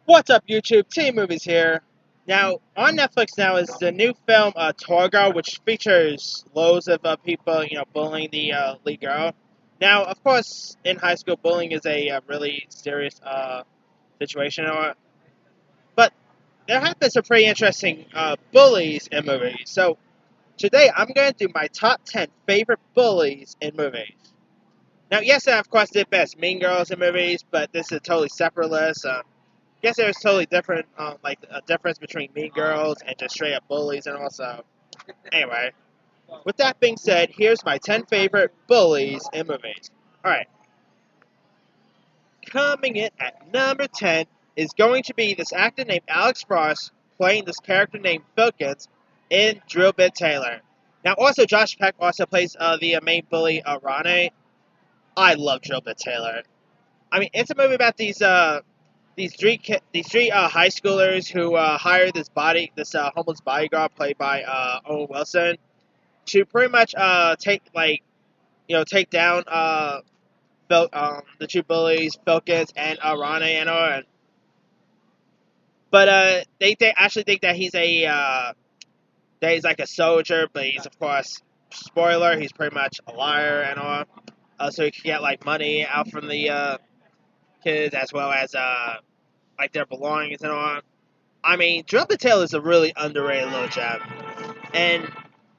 What's up, YouTube? Team Movies here. Now, on Netflix now is the new film Tour Girl, which features loads of people, bullying the lead girl. Now, of course, in high school, bullying is a really serious situation, but there have been some pretty interesting bullies in movies. So, today I'm going to do my top 10 favorite bullies in movies. Now, yes, I of course did best Mean Girls in movies, but this is a totally separate list. Guess there's totally different, like a difference between Mean Girls and just straight up bullies, and also. Anyway, with that being said, here's my 10 favorite bullies in movies. All right, coming in at number 10 is going to be this actor named Alex Frost playing this character named Filkins in Drillbit Taylor. Now, also Josh Peck also plays the main bully, Ronnie. I love Drillbit Taylor. I mean, it's a movie about these three high schoolers who hire this homeless bodyguard played by Owen Wilson to pretty much take down the two bullies Filkins and Ronnie and all. But they actually think that he's like a soldier, but he's of course spoiler, he's pretty much a liar and all. So he can get like money out from the kids as well as like their belongings and all. I mean, Drillbit Taylor is a really underrated little gem. And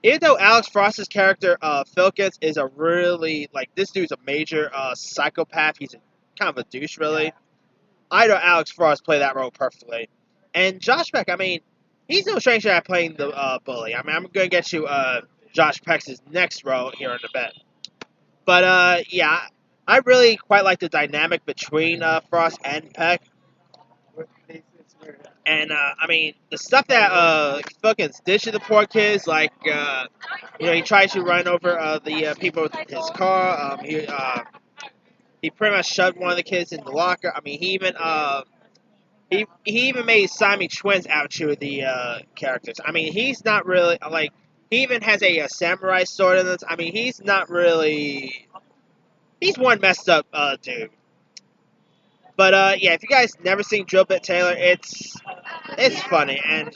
even though Alex Frost's character, Filkins, is a really, like, this dude's a major psychopath. He's kind of a douche, really. I know Alex Frost played that role perfectly. And Josh Peck, I mean, he's no stranger at playing the bully. I mean, I'm going to get you Josh Peck's next role here in a bit. But, yeah, I really quite like the dynamic between Frost and Peck. And, I mean, the stuff that fucking did to the poor kids, like, he tried to run over the people with his car. He pretty much shoved one of the kids in the locker. I mean, he even made Siamese twins out to the characters. I mean, he's not really, like, he even has a samurai sword in this. I mean, he's not really, he's one messed up dude. But, yeah, if you guys never seen Drillbit Taylor, it's funny and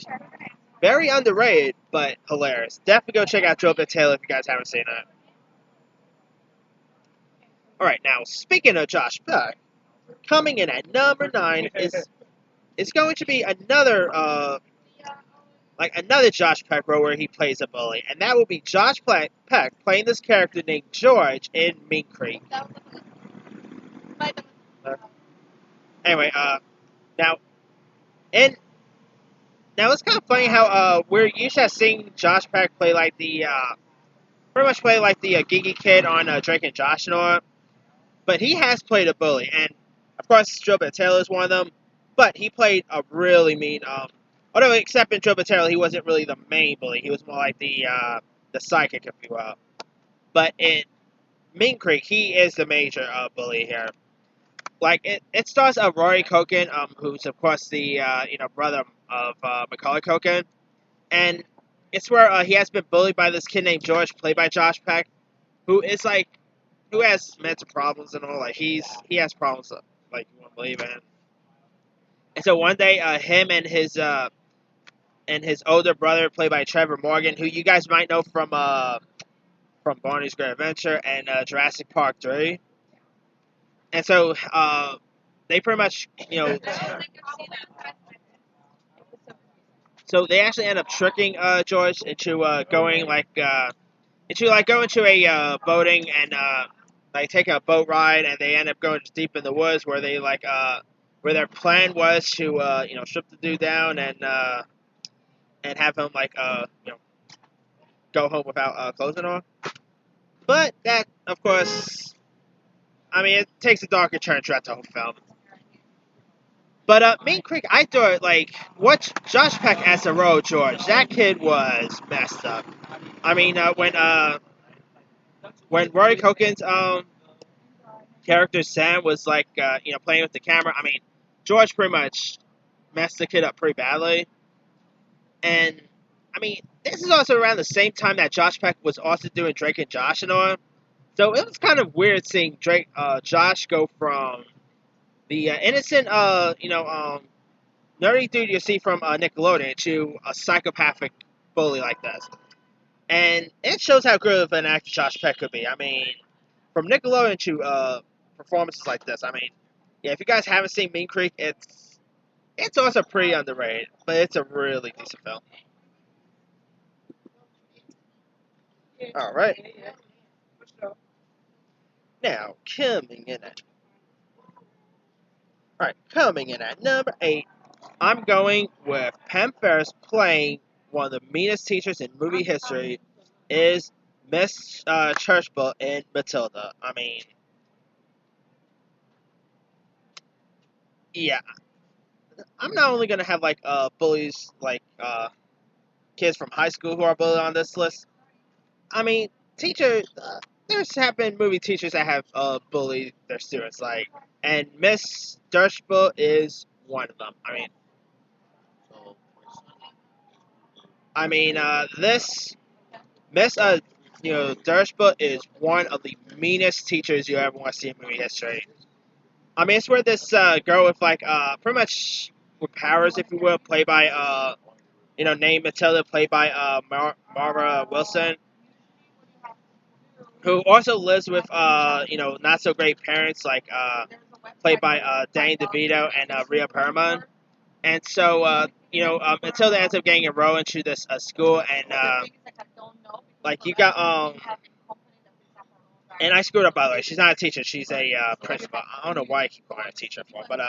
very underrated, but hilarious. Definitely go check out Drillbit Taylor if you guys haven't seen it. Alright, now, speaking of Josh Peck, coming in at number 9 is going to be another Josh Peck role where he plays a bully, and that will be Josh Peck playing this character named George in Mean Creek. Anyway, now, and now it's kind of funny how we're used to seeing Josh Peck play like pretty much play like the geeky kid on Drake and Josh and all, but he has played a bully, and of course Drillbit Taylor is one of them, but he played a really mean, although except in Drillbit Taylor he wasn't really the main bully, he was more like the sidekick, if you will. But in Mean Creek, he is the major bully here. Like, it stars Rory Culkin, who's of course the brother of Macaulay Culkin, and it's where he has been bullied by this kid named George, played by Josh Peck, who has mental problems and all. Like, he has problems like you won't believe it. And so one day, him and his older brother, played by Trevor Morgan, who you guys might know from Barney's Great Adventure and Jurassic Park 3. And so they pretty much, so they actually end up tricking George into going to a boating and like take a boat ride, and they end up going deep in the woods where they where their plan was to strip the dude down and have him go home without clothes and all. But that, of course, I mean, it takes a darker turn throughout the whole film. But Mean Creek, I thought, like, what Josh Peck as a role, George, that kid was messed up. I mean, when Rory Culkin's character Sam was playing with the camera, I mean, George pretty much messed the kid up pretty badly. And I mean, this is also around the same time that Josh Peck was also doing Drake and Josh and all. So it was kind of weird seeing Josh go from the innocent, nerdy dude you see from Nickelodeon to a psychopathic bully like this. And it shows how good of an actor Josh Peck could be. I mean, from Nickelodeon to performances like this. I mean, yeah, if you guys haven't seen Mean Creek, it's also pretty underrated, but it's a really decent film. All right, now coming in at number 8, I'm going with Pam Ferris playing one of the meanest teachers in movie history. Is Miss Churchbull in Matilda. I mean, yeah, I'm not only gonna have like bullies like kids from high school who are bullied on this list. I mean, teachers. There's have been movie teachers that have bullied their students, like, and Miss Churchbull is one of them. This Miss Churchbull is one of the meanest teachers you ever want to see in movie history. I mean, it's where this girl with like pretty much with powers, if you will, played by named Matilda, played by Mara Wilson, who also lives with not so great parents like played by Danny DeVito and Rhea Perlman. And so Matilda ends up getting enrolled into this school, and like you got and I screwed up, by the way. She's not a teacher. She's a principal. I don't know why I keep calling her a teacher for, but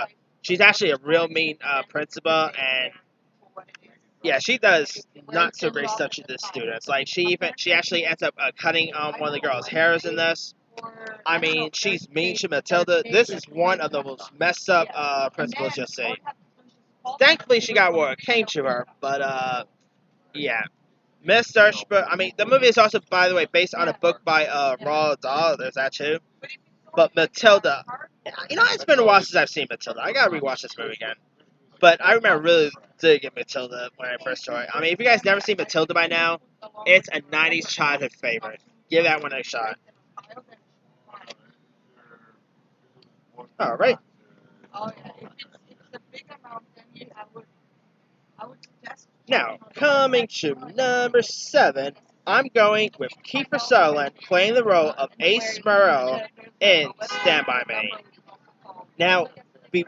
she's actually a real mean principal, and yeah, she does not so great stuff to the students. Like she actually ends up cutting one of the girls' hairs in this. I mean, she's mean to Matilda. This is one of the most messed up principals you'll see. Thankfully, she got what came to her, but yeah. Miss But I mean, the movie is also, by the way, based on a book by Roald Dahl. There's that too. But Matilda, it's been a while since I've seen Matilda. I gotta rewatch this movie again. But I remember really digging Matilda when I first saw it. I mean, if you guys never seen Matilda by now, it's a '90s childhood favorite. Give that one a shot. All right. Now, coming to number 7, I'm going with Kiefer Sutherland playing the role of Ace Morrell in Stand By Me. Now, be,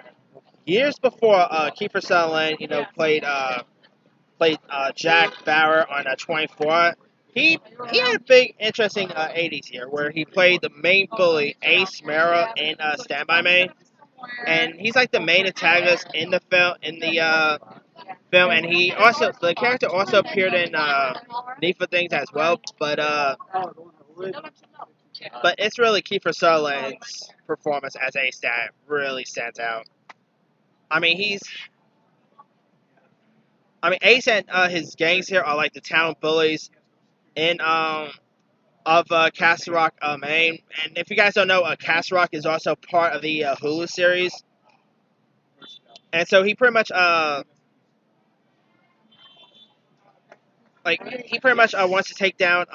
years before Kiefer Sutherland, played Jack Bauer on 24, he had a big, interesting '80s year where he played the main bully Ace Morrell in Stand By Me, and he's like the main antagonist in the film, and the character also appeared in Need for Things as well, but it's really Kiefer Sutherland's performance as Ace that really stands out. I mean, Ace and his gangs here are like the town bullies in of Castle Rock, Maine. And if you guys don't know, Castle Rock is also part of the Hulu series, and so he pretty much wants to take down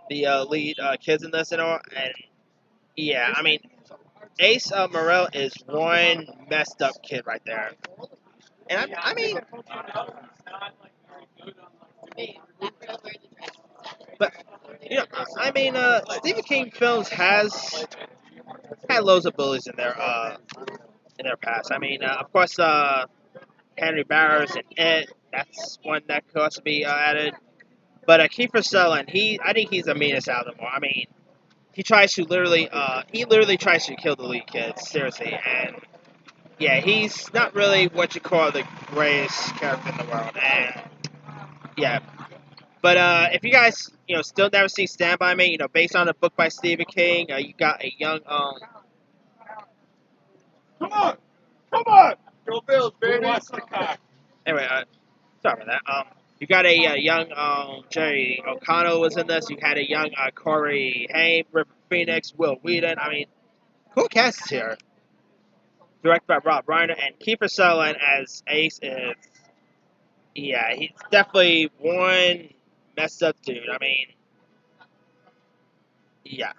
the lead kids in this and all. And yeah, I mean, Ace Morrell is one messed up kid right there. And I mean, but Stephen King films has had loads of bullies in their past. I mean, of course, Henry Barrows and It. That's one that could also be added. But Kiefer Sutherland, I think he's the meanest out of them all. I mean, he literally tries to kill the lead kids, seriously. And yeah, he's not really what you call the greatest character in the world. And yeah, but if you guys still never see Stand By Me, based on a book by Stephen King, you got a young Come on, come on, go Bills, baby. Watch the cock. Anyway, sorry about that. You got a young Jerry O'Connell was in this. You had a young Corey Haim, River Phoenix, Will Wheaton. I mean, cool cast here. Directed by Rob Reiner, and Kiefer Sutherland as Ace is, yeah, he's definitely one messed up dude. I mean, yeah.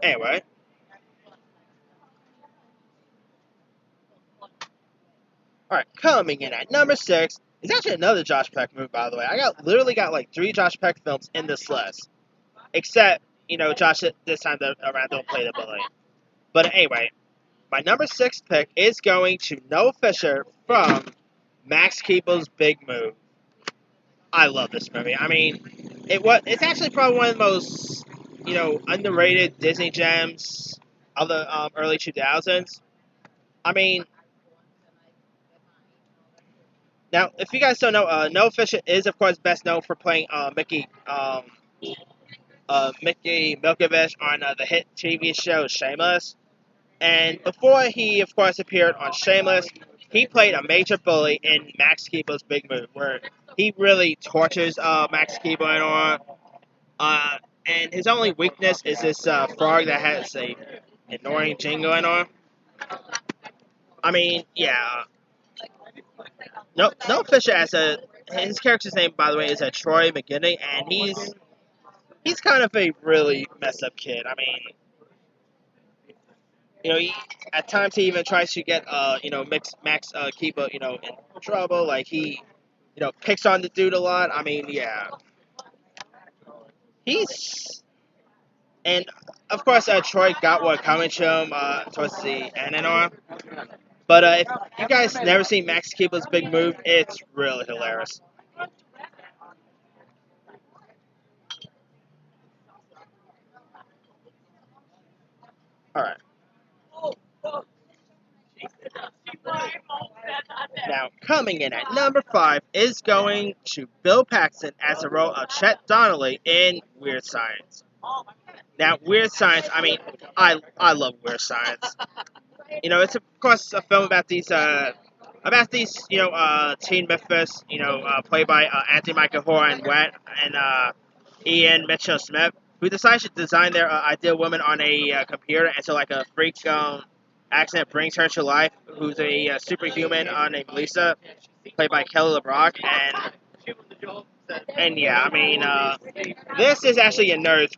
Anyway, Alright, coming in at number 6 is actually another Josh Peck movie, by the way. Literally got like 3 Josh Peck films in this list. Except, Josh this time around don't play the bully. But anyway, my number 6 pick is going to Noah Fisher from Max Keeble's Big Move. I love this movie. I mean, it's actually probably one of the most, underrated Disney gems of the early 2000s. I mean, now, if you guys don't know, Noah Fisher is, of course, best known for playing Mickey Milkovich on the hit TV show Shameless. And before he, of course, appeared on Shameless, he played a major bully in Max Keeble's Big Move, where he really tortures Max Keeble and all. And his only weakness is this frog that has a annoying jingle and all. I mean, yeah. No Fisher his character's name, by the way, is Troy McGinney, and he's kind of a really messed up kid. I mean, at times he even tries to get Max Keeble in trouble. Like he picks on the dude a lot. I mean, yeah, he's and of course Troy got what coming to him towards the end and all. But if you guys never seen Max Keeble's Big Move, it's really hilarious. All right. Now, coming in at number 5 is going to Bill Paxton as the role of Chet Donnelly in Weird Science. Now, Weird Science, I mean, I love Weird Science. It's of course a film about these teen Memphis, played by Anthony Michael Hore and Ian Mitchell Smith, who decides to design their ideal woman on a computer, and so like a freak accident brings her to life, who's a superhuman named Lisa, played by Kelly LeBrock, and yeah, I mean, this is actually a nerd's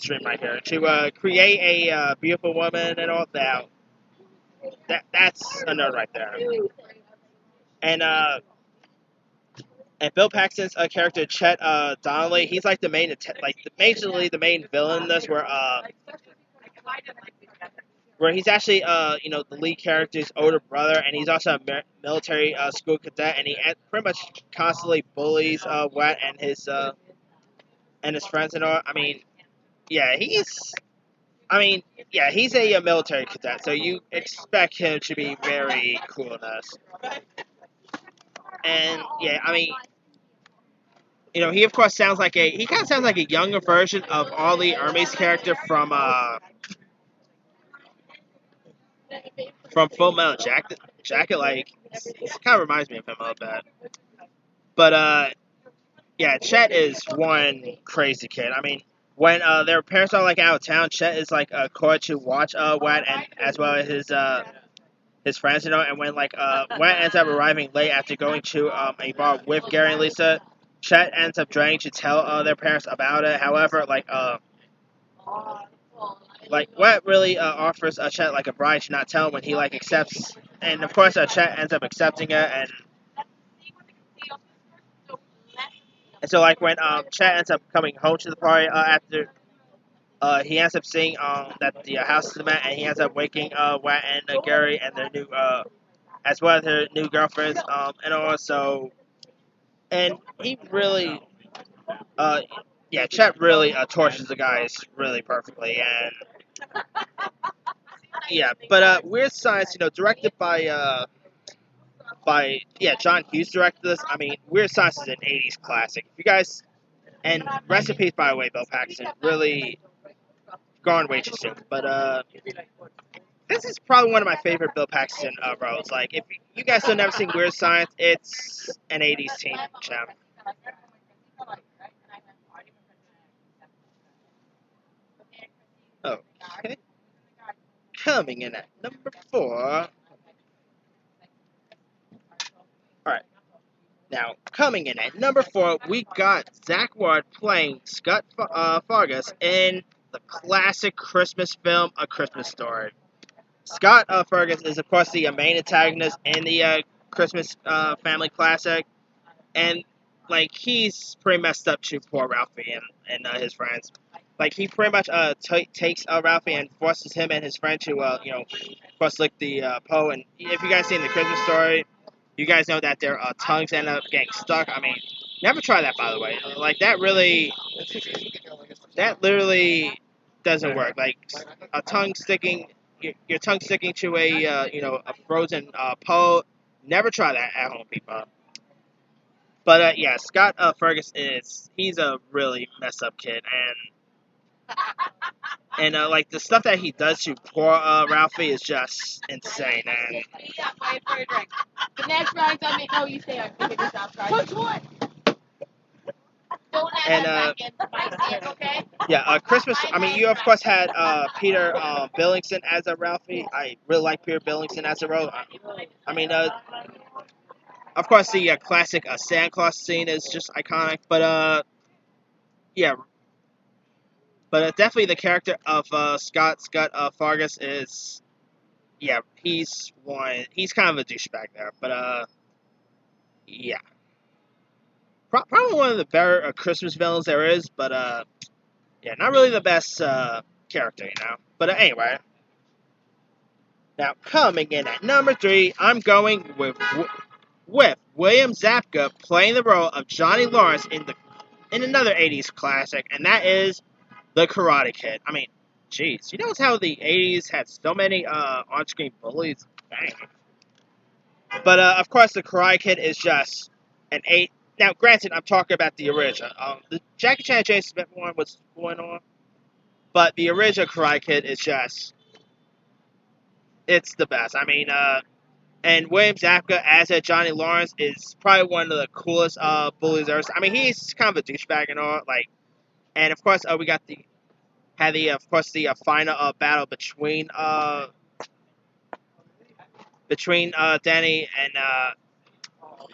dream right here to create a beautiful woman and all that. That's a nerd right there. And Bill Paxton's character Chet Donnelly, he's like the main villain in this, where he's actually the lead character's older brother, and he's also a military school cadet, and he pretty much constantly bullies Wet and his friends and all. I mean, yeah, he's a military cadet, so you expect him to be very cool in this. And yeah, I mean, he of course he kind of sounds like a younger version of Ollie Ermey's character from Full Metal Jacket. Like, it kind of reminds me of him a little bit. But yeah, Chet is one crazy kid. I mean, when their parents are like out of town, Chet is like called to watch Wet and as well as his friends, and when Wet ends up arriving late after going to a bar with Gary and Lisa, Chet ends up trying to tell their parents about it. However, Wet really offers Chet like a bribe to not tell him when he accepts, and of course Chet ends up accepting it, and so when Chet ends up coming home to the party after. He ends up seeing that the house is a man, and he ends up waking Wet and Gary and their new, as well as their new girlfriends, and also, and he really, Chet really tortures the guys really perfectly, and yeah, but Weird Science, directed by John Hughes directed this. I mean, Weird Science is an '80s classic. If you guys, and recipes by the way, Bill Paxton really gone way too soon, but this is probably one of my favorite Bill Paxton roles. Like, if you guys have never seen Weird Science, it's an '80s teen gem. Okay. Coming in at number 4. Alright. Now, coming in at number 4, we got Zach Ward playing Scott Fargus in the classic Christmas film, A Christmas Story. Scott Fergus is, of course, the main antagonist in the Christmas family classic, and like he's pretty messed up to poor Ralphie and his friends. Like he pretty much takes Ralphie and forces him and his friend to of course lick the Poe. And if you guys seen the Christmas story, you guys know that their tongues end up getting stuck. I mean, never try that, by the way. Like that literally doesn't work. Like a tongue sticking, your tongue sticking to a frozen Poe. Never try that at home, people. But yeah, Scott Fergus he's a really messed up kid, and like the stuff that he does to poor Ralphie is just insane. And the next round, I mean, no, you stay on. Figure this out. Which one? and yeah, Christmas. I mean, you of course had Peter Billingson as a Ralphie. I really like Peter Billingson as a role. I mean, of course the classic Santa Claus scene is just iconic, but yeah. But definitely the character of Scott Fargus is, yeah, he's kind of a douchebag there. But yeah, probably one of the better Christmas villains there is. But yeah, not really the best character, But anyway, now coming in at number 3, I'm going with William Zabka playing the role of Johnny Lawrence in another '80s classic, and that is The Karate Kid. I mean, jeez, you know how the '80s had so many on-screen bullies? Dang. But of course, The Karate Kid is just an 8. Now, granted, I'm talking about the original. The Jackie Chan and Jason Smith one was going on, but the original Karate Kid is just, it's the best. I mean, and William Zabka as a Johnny Lawrence is probably one of the coolest bullies ever. I mean, he's kind of a douchebag and all, like, and of course, we got the final battle between Danny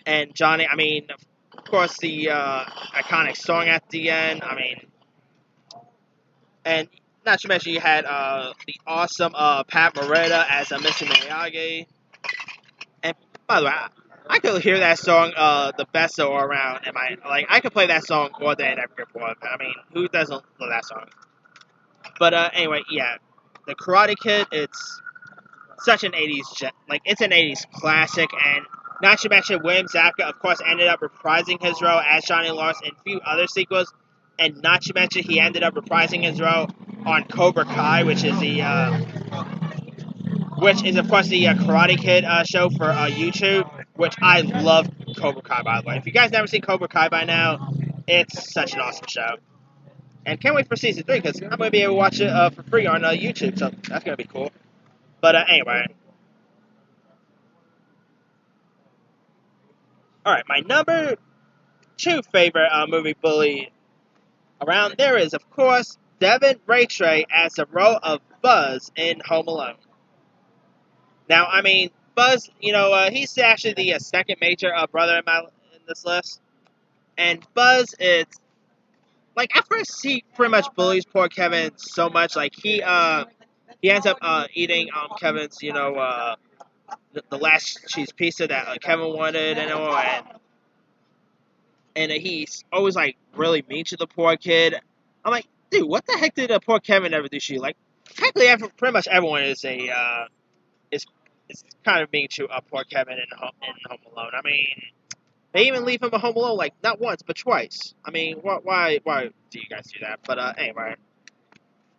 and Johnny. I mean, of course, the iconic song at the end. I mean, and not to mention you had the awesome Pat Morita as Mr. Miyagi. And by the way, I could hear that song the best all around. I could play that song all day and every morning. I mean, who doesn't love that song? But anyway, yeah, The Karate Kid, it's such an it's an '80s classic, and not to mention William Zabka, of course, ended up reprising his role as Johnny Lawrence in a few other sequels, and not to mention he ended up reprising his role on Cobra Kai, which is of course the Karate Kid show for YouTube, which I love Cobra Kai, by the way. If you guys never seen Cobra Kai by now, it's such an awesome show. And can't wait for season 3, because I'm going to be able to watch it for free on YouTube, so that's going to be cool. But anyway. Alright, my number 2 favorite movie bully around there is, of course, Devin Rattray as the role of Buzz in Home Alone. Now, I mean, Buzz, he's actually the second major brother in this list. And Buzz is, like, at first he pretty much bullies poor Kevin so much. Like, he ends up eating Kevin's, the last cheese pizza that Kevin wanted and all, and he's always like really mean to the poor kid. I'm like, dude, what the heck did poor Kevin ever do to you? Like, technically, pretty much everyone is is kind of mean to poor Kevin in Home Alone. I mean, they even leave him at Home Alone like not once but twice. I mean, why do you guys do that? But anyway.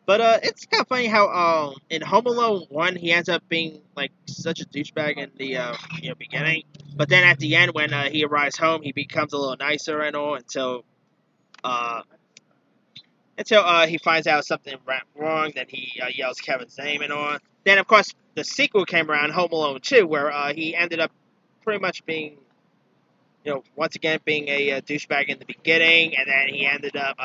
But it's kind of funny how in Home Alone 1 he ends up being like such a douchebag in the beginning, but then at the end when he arrives home he becomes a little nicer and all until he finds out something went wrong. Then he yells Kevin's name and all. Then of course the sequel came around, Home Alone 2, where he ended up pretty much being once again being a douchebag in the beginning, and then he ended up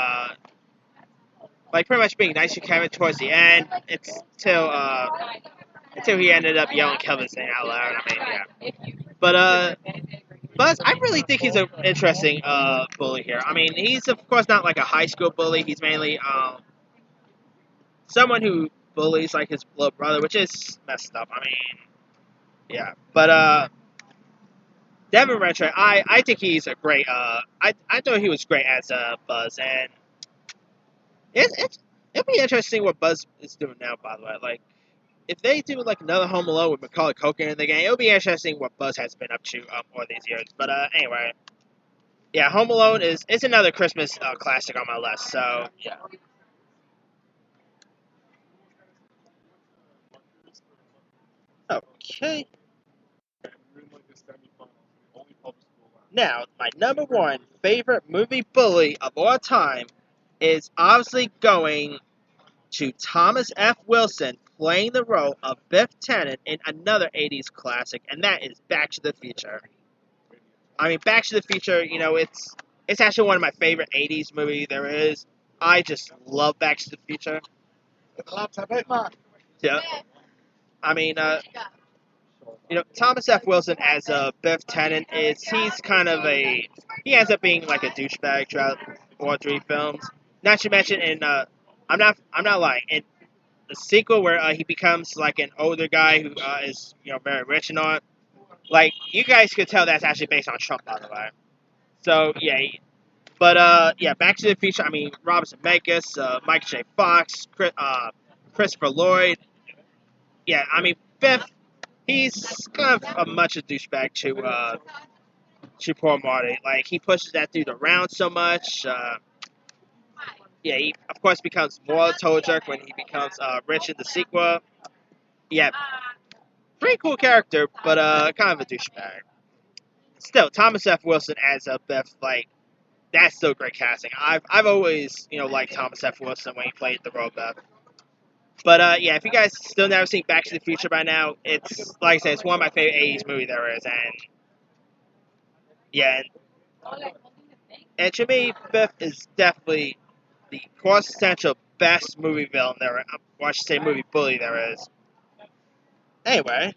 like pretty much being nice to Kevin towards the end, until he ended up yelling Kevin's name out loud. I mean, yeah. But Buzz, I really think he's an interesting bully here. I mean, he's of course not like a high school bully. He's mainly someone who Bullies like his little brother, which is messed up. I mean, yeah. But Devin Redtrand, I think he's a great. I thought he was great as Buzz, and it'll be interesting what Buzz is doing now. By the way, like if they do like another Home Alone with Macaulay Culkin in the game, it'll be interesting what Buzz has been up to all these years. But anyway, yeah, Home Alone is another Christmas classic on my list. So yeah. Okay. Now, my number one favorite movie bully of all time is obviously going to Thomas F. Wilson playing the role of Biff Tannen in another 80s classic, and that is Back to the Future. I mean, Back to the Future, it's actually one of my favorite 80s movies there is. I just love Back to the Future. Yeah. I mean, Thomas F. Wilson as Biff Tannen he ends up being like a douchebag throughout all three films. Not to mention, I'm not lying. In the sequel where he becomes like an older guy who is very rich and all, like you guys could tell that's actually based on Trump, by the way. So yeah, but yeah, Back to the Future. I mean, Robert Zemeckis, Michael J. Fox, Christopher Lloyd. Yeah, I mean Biff. He's kind of a much a douchebag to poor Marty. Like he pushes that dude around so much. Yeah, he of course becomes more a toe jerk when he becomes rich in the sequel. Yeah, pretty cool character, but kind of a douchebag. Still, Thomas F. Wilson as a Biff, like that's still great casting. I've always liked Thomas F. Wilson when he played the role of Biff. But yeah, if you guys still never seen Back to the Future by now, it's like I said, it's one of my favorite '80s movies there is, and yeah, and to me, Biff is definitely the quintessential best movie villain there. Or I should say, movie bully there is. Anyway,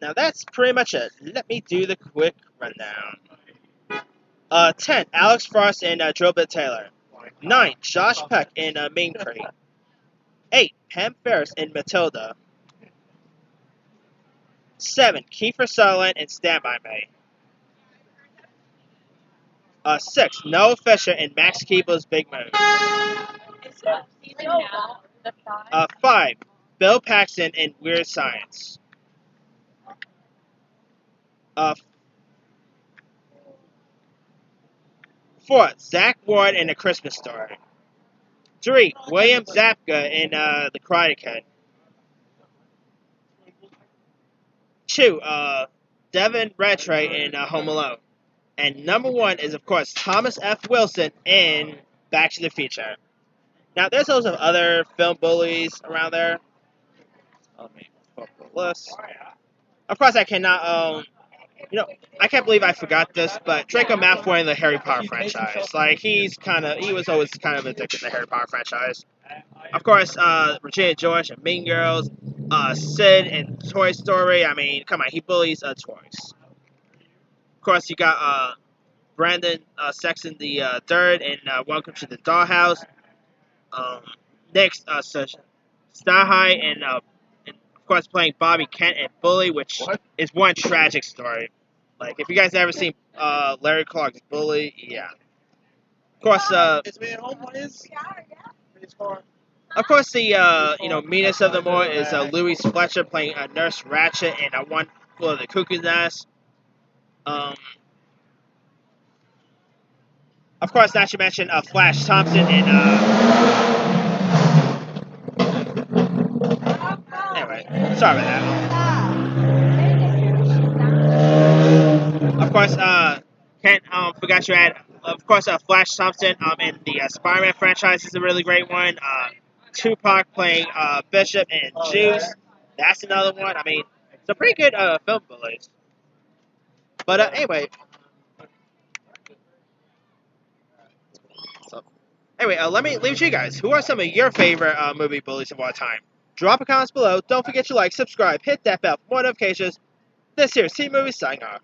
now that's pretty much it. Let me do the quick rundown. 10, Alex Frost and Drillbit Taylor. 9, Josh Peck in Mean Creek. 8, Pam Ferris in Matilda. 7, Kiefer Sutherland in Stand By Me. 6, Noah Fisher in Max Keeble's Big Move. 5, Bill Paxton in Weird Science. 4, Zach Ward in A Christmas Story. 3, William Zabka in The Karate Kid. 2, Devin Ratray in Home Alone. And number 1 is, of course, Thomas F. Wilson in Back to the Future. Now, there's also other film bullies around there. Let me pull up the list. Of course, I cannot, I can't believe I forgot this, but Draco Malfoy in the Harry Potter franchise. Like, he was always kind of addicted to the Harry Potter franchise. Of course, Regina George and Mean Girls, Sid in Toy Story. I mean, come on, he bullies toys. Of course, you got Brandon Sexton the third in Welcome to the Dollhouse. Next, Star High and of course playing Bobby Kent and Bully, which is one tragic story. Like if you guys ever seen Larry Clark's Bully, yeah. Of course, the meanest of them all is Louis Fletcher playing Nurse Ratchet in One Flew of the Cuckoo's Nest. Of course, not to mention Flash Thompson in. Anyway, sorry about that. Of course, Kent forgot you had. Of course, Flash Thompson in the Spider-Man franchise is a really great one. Tupac playing Bishop in Juice. That's another one. I mean, some pretty good film bullies. But anyway. Anyway, let me leave it to you guys. Who are some of your favorite movie bullies of all time? Drop a comment below. Don't forget to like, subscribe, hit that bell for more notifications. This here is T Movie signing off.